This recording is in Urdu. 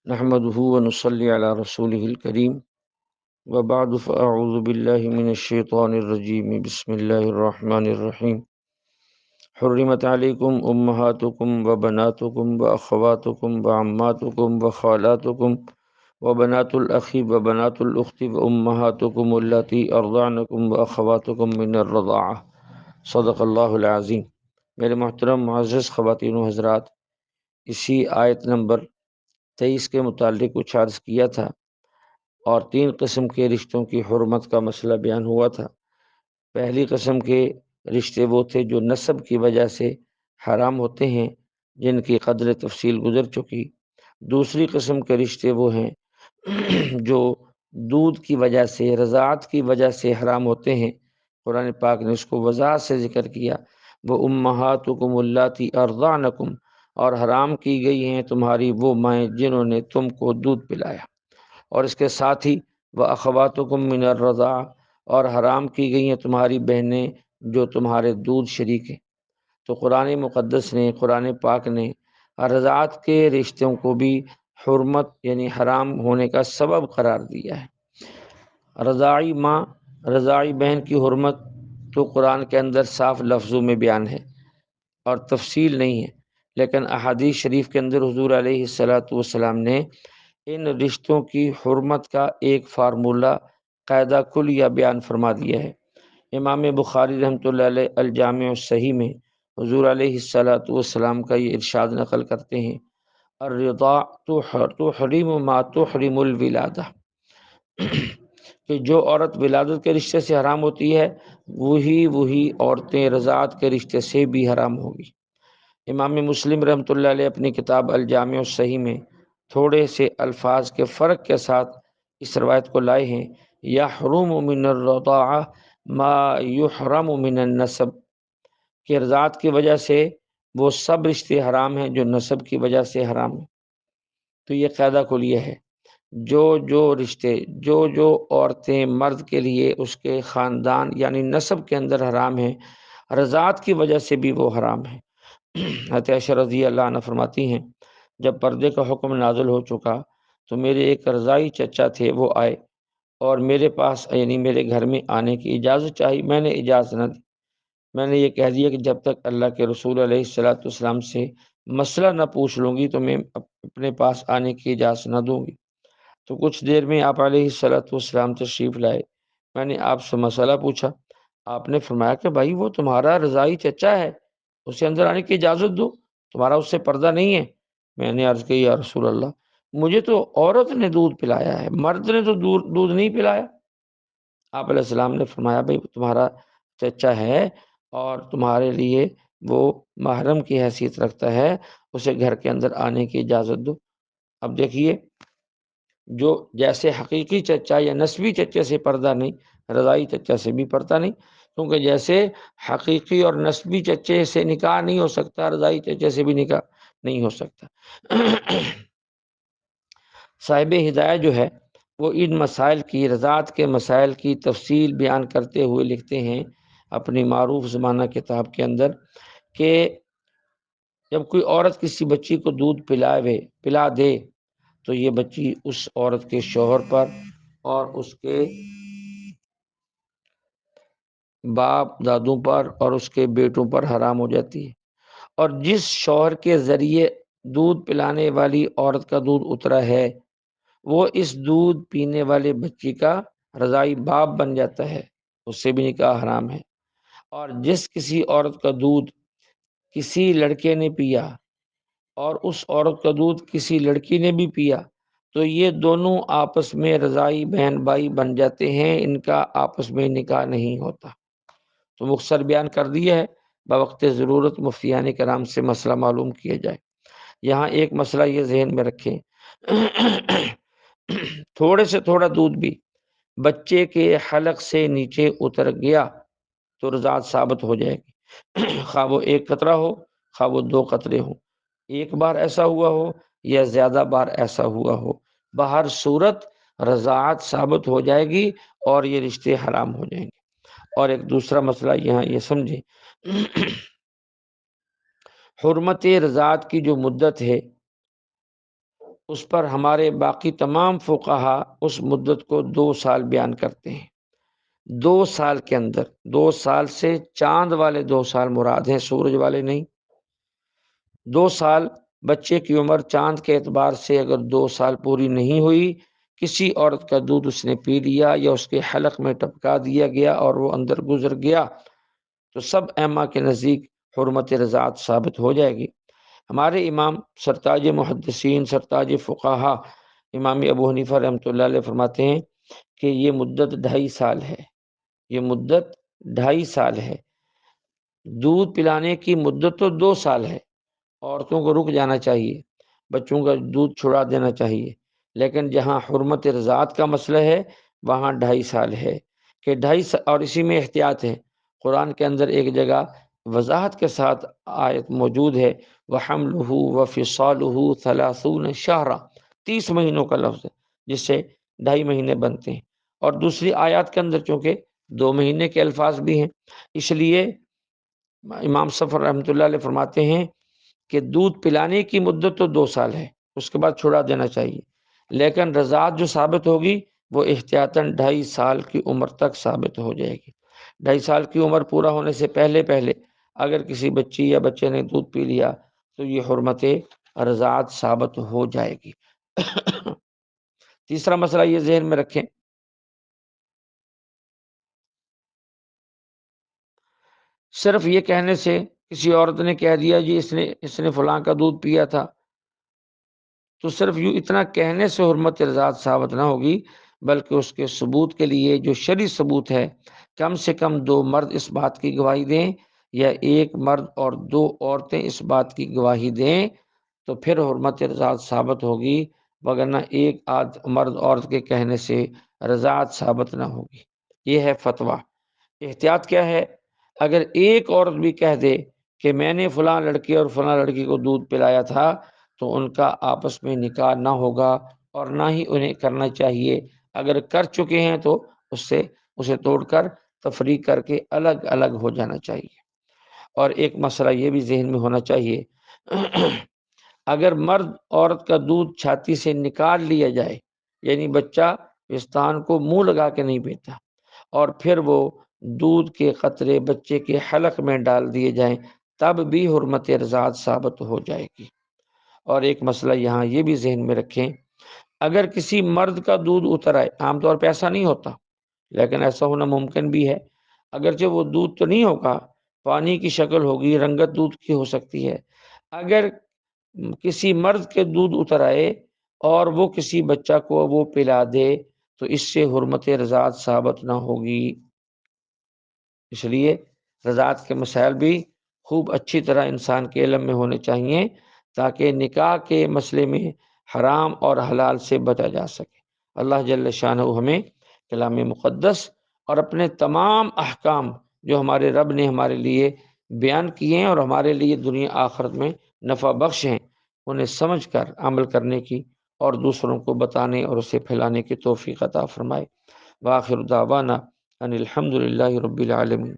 نحمده ونصلي على رسوله الكريم وبعد فأعوذ بالله من الشيطان الرجيم بسم الله الرحمن الرحيم حرمت عليكم أمهاتكم وبناتكم وأخواتكم وعماتكم وخالاتكم وبنات الأخ وبنات الأخت وأمهاتكم اللاتي أرضعنكم وأخواتكم من الرضاعة صدق اللہ العظیم۔ میرے محترم معزز خواتین و حضرات، اسی آیت نمبر 23 کے متعلق کچھ عرض کیا تھا اور 3 قسم کے رشتوں کی حرمت کا مسئلہ بیان ہوا تھا۔ پہلی قسم کے رشتے وہ تھے جو نسب کی وجہ سے حرام ہوتے ہیں، جن کی قدر تفصیل گزر چکی۔ دوسری قسم کے رشتے وہ ہیں جو دودھ کی وجہ سے، رضاعت کی وجہ سے حرام ہوتے ہیں۔ قرآن پاک نے اس کو وضاحت سے ذکر کیا، وہ امہاتکم اللاتی ارضعنکم، اور حرام کی گئی ہیں تمہاری وہ مائیں جنہوں نے تم کو دودھ پلایا۔ اور اس کے ساتھ ہی وَأَخَوَاتُكُم مِّنَ الرَّضَاعَةِ، اور حرام کی گئی ہیں تمہاری بہنیں جو تمہارے دودھ شریک ہیں۔ تو قرآن مقدس نے، قرآن پاک نے رضاعت کے رشتوں کو بھی حرمت یعنی حرام ہونے کا سبب قرار دیا ہے۔ رضاعی ماں، رضاعی بہن کی حرمت تو قرآن کے اندر صاف لفظوں میں بیان ہے اور تفصیل نہیں ہے، لیکن احادیث شریف کے اندر حضور علیہ الصلاۃ والسلام نے ان رشتوں کی حرمت کا ایک فارمولہ، قاعدہ کلیہ بیان فرما دیا ہے۔ امام بخاری رحمۃ اللہ علیہ الجامع الصحیح میں حضور علیہ الصلاۃ والسلام کا یہ ارشاد نقل کرتے ہیں، الرضاع تحرم ما تحرم الولادہ، کہ جو عورت ولادت کے رشتے سے حرام ہوتی ہے وہی عورتیں رضاعت کے رشتے سے بھی حرام ہوگی۔ امام مسلم رحمۃ اللہ علیہ اپنی کتاب الجامع الصحیح میں تھوڑے سے الفاظ کے فرق کے ساتھ اس روایت کو لائے ہیں، یحرم من الرضاعہ ما یحرم من النسب، کہ رضاعت کی وجہ سے وہ سب رشتے حرام ہیں جو نسب کی وجہ سے حرام ہیں۔ تو یہ قاعدہ کلیہ ہے، جو رشتے، جو عورتیں مرد کے لیے اس کے خاندان یعنی نسب کے اندر حرام ہیں، رضاعت کی وجہ سے بھی وہ حرام ہیں۔ حضرت عائشہ رضی اللہ عنہ فرماتی ہیں، جب پردے کا حکم نازل ہو چکا تو میرے ایک رضاعی چچا تھے، وہ آئے اور میرے پاس یعنی میرے گھر میں آنے کی اجازت چاہی، میں نے اجازت نہ دی۔ میں نے یہ کہہ دیا کہ جب تک اللہ کے رسول علیہ السلام سے مسئلہ نہ پوچھ لوں گی تو میں اپنے پاس آنے کی اجازت نہ دوں گی۔ تو کچھ دیر میں آپ علیہ السلام تشریف لائے، میں نے آپ سے مسئلہ پوچھا، آپ نے فرمایا کہ بھائی وہ تمہارا رضاعی چچا ہے، اسے اندر آنے کی اجازت دو، تمہارا اس سے پردہ نہیں ہے۔ میں نے عرض کی، یا رسول اللہ، مجھے تو عورت نے دودھ پلایا ہے، مرد نے تو دودھ نہیں پلایا۔ آپ علیہ السلام نے فرمایا، بھائی تمہارا چچا ہے اور تمہارے لیے وہ محرم کی حیثیت رکھتا ہے، اسے گھر کے اندر آنے کی اجازت دو۔ اب دیکھیے، جو جیسے حقیقی چچا یا نسبی چچے سے پردہ نہیں، رضاعی چچا سے بھی پردہ نہیں، کیونکہ جیسے حقیقی اور نسبی چچے سے نکاح نہیں ہو سکتا، رضاعی چچے سے بھی نکاح نہیں ہو سکتا۔ صاحب ہدایہ جو ہے وہ ان مسائل کی، رضاعت کے مسائل کی تفصیل بیان کرتے ہوئے لکھتے ہیں اپنی معروف زمانہ کتاب کے اندر کہ جب کوئی عورت کسی بچی کو دودھ پلا دے تو یہ بچی اس عورت کے شوہر پر اور اس کے باپ دادوں پر اور اس کے بیٹوں پر حرام ہو جاتی ہے، اور جس شوہر کے ذریعے دودھ پلانے والی عورت کا دودھ اترا ہے وہ اس دودھ پینے والے بچی کا رضاعی باپ بن جاتا ہے، اس سے بھی نکاح حرام ہے۔ اور جس کسی عورت کا دودھ کسی لڑکے نے پیا اور اس عورت کا دودھ کسی لڑکی نے بھی پیا تو یہ دونوں آپس میں رضاعی بہن بھائی بن جاتے ہیں، ان کا آپس میں نکاح نہیں ہوتا۔ تو مختصر بیان کر دیا ہے، بوقت ضرورت مفتیان کرام سے مسئلہ معلوم کیا جائے۔ یہاں ایک مسئلہ یہ ذہن میں رکھیں، تھوڑے سے تھوڑا دودھ بھی بچے کے حلق سے نیچے اتر گیا تو رضاعت ثابت ہو جائے گی، خواہ وہ 1 قطرہ ہو خواہ وہ 2 قطرے ہوں، ایک بار ایسا ہوا ہو یا زیادہ بار ایسا ہوا ہو، بہر صورت رضاعت ثابت ہو جائے گی اور یہ رشتے حرام ہو جائیں گے۔ اور ایک دوسرا مسئلہ یہاں یہ سمجھیں، حرمت رضاعت کی جو مدت ہے اس پر ہمارے باقی تمام فقہا اس مدت کو 2 سال بیان کرتے ہیں۔ 2 سال کے اندر، 2 سال سے چاند والے 2 سال مراد ہیں، سورج والے نہیں۔ 2 سال بچے کی عمر چاند کے اعتبار سے اگر 2 سال پوری نہیں ہوئی، کسی عورت کا دودھ اس نے پی لیا یا اس کے حلق میں ٹپکا دیا گیا اور وہ اندر گزر گیا تو سب ائمہ کے نزدیک حرمت رضاعت ثابت ہو جائے گی۔ ہمارے امام سرتاج محدثین، سرتاج فقہا امام ابو حنیفہ رحمۃ اللہ علیہ فرماتے ہیں کہ یہ مدت 2.5 سال ہے، یہ مدت 2.5 سال ہے۔ دودھ پلانے کی مدت تو 2 سال ہے، عورتوں کو رک جانا چاہیے، بچوں کا دودھ چھڑا دینا چاہیے، لیکن جہاں حرمت رضاعت کا مسئلہ ہے وہاں 2.5 سال ہے کہ 2.5 سال، اور اسی میں احتیاط ہے۔ قرآن کے اندر ایک جگہ وضاحت کے ساتھ آیت موجود ہے، وَحَمْلُهُ وَفِصَالُهُ 30 شہرا، 30 مہینوں کا لفظ ہے جس سے 2.5 مہینے بنتے ہیں، اور دوسری آیات کے اندر چونکہ 2 مہینے کے الفاظ بھی ہیں، اس لیے امام صفر رحمۃ اللہ علیہ فرماتے ہیں کہ دودھ پلانے کی مدت تو 2 سال ہے، اس کے بعد چھڑا دینا چاہیے، لیکن رضاعت جو ثابت ہوگی وہ احتیاطاً 2.5 سال کی عمر تک ثابت ہو جائے گی۔ 2.5 سال کی عمر پورا ہونے سے پہلے پہلے اگر کسی بچی یا بچے نے دودھ پی لیا تو یہ حرمت رضاعت ثابت ہو جائے گی۔ تیسرا مسئلہ یہ ذہن میں رکھیں، صرف یہ کہنے سے کسی عورت نے کہہ دیا جی اس نے فلاں کا دودھ پیا تھا، تو صرف یوں اتنا کہنے سے حرمت رضاعت ثابت نہ ہوگی، بلکہ اس کے ثبوت کے لیے جو شرعی ثبوت ہے، کم سے کم 2 مرد اس بات کی گواہی دیں یا 1 مرد اور 2 عورتیں اس بات کی گواہی دیں تو پھر حرمت رضاعت ثابت ہوگی، وگرنہ ایک آدھ مرد عورت کے کہنے سے رضاعت ثابت نہ ہوگی۔ یہ ہے فتویٰ۔ احتیاط کیا ہے؟ اگر ایک عورت بھی کہہ دے کہ میں نے فلاں لڑکی اور فلاں لڑکی کو دودھ پلایا تھا تو ان کا آپس میں نکاح نہ ہوگا اور نہ ہی انہیں کرنا چاہیے، اگر کر چکے ہیں تو اسے توڑ کر تفریق کر کے الگ الگ ہو جانا چاہیے۔ اور ایک مسئلہ یہ بھی ذہن میں ہونا چاہیے، اگر مرد عورت کا دودھ چھاتی سے نکال لیا جائے، یعنی بچہ پستان کو منہ لگا کے نہیں پیتا اور پھر وہ دودھ کے قطرے بچے کے حلق میں ڈال دیے جائیں، تب بھی حرمت رضاعت ثابت ہو جائے گی۔ اور ایک مسئلہ یہاں یہ بھی ذہن میں رکھیں، اگر کسی مرد کا دودھ اتر آئے، عام طور پہ ایسا نہیں ہوتا لیکن ایسا ہونا ممکن بھی ہے، اگرچہ وہ دودھ تو نہیں ہوگا، پانی کی شکل ہوگی، رنگت دودھ کی ہو سکتی ہے، اگر کسی مرد کے دودھ اتر آئے اور وہ کسی بچہ کو وہ پلا دے تو اس سے حرمت رضاعت ثابت نہ ہوگی۔ اس لیے رضاعت کے مسائل بھی خوب اچھی طرح انسان کے علم میں ہونے چاہیے تاکہ نکاح کے مسئلے میں حرام اور حلال سے بچا جا سکے۔ اللہ جل شانہ ہمیں کلام مقدس اور اپنے تمام احکام جو ہمارے رب نے ہمارے لیے بیان کیے ہیں اور ہمارے لیے دنیا آخرت میں نفع بخش ہیں، انہیں سمجھ کر عمل کرنے کی اور دوسروں کو بتانے اور اسے پھیلانے کی توفیق عطا فرمائے۔ وآخر دعوانا ان الحمد للہ رب العالمین۔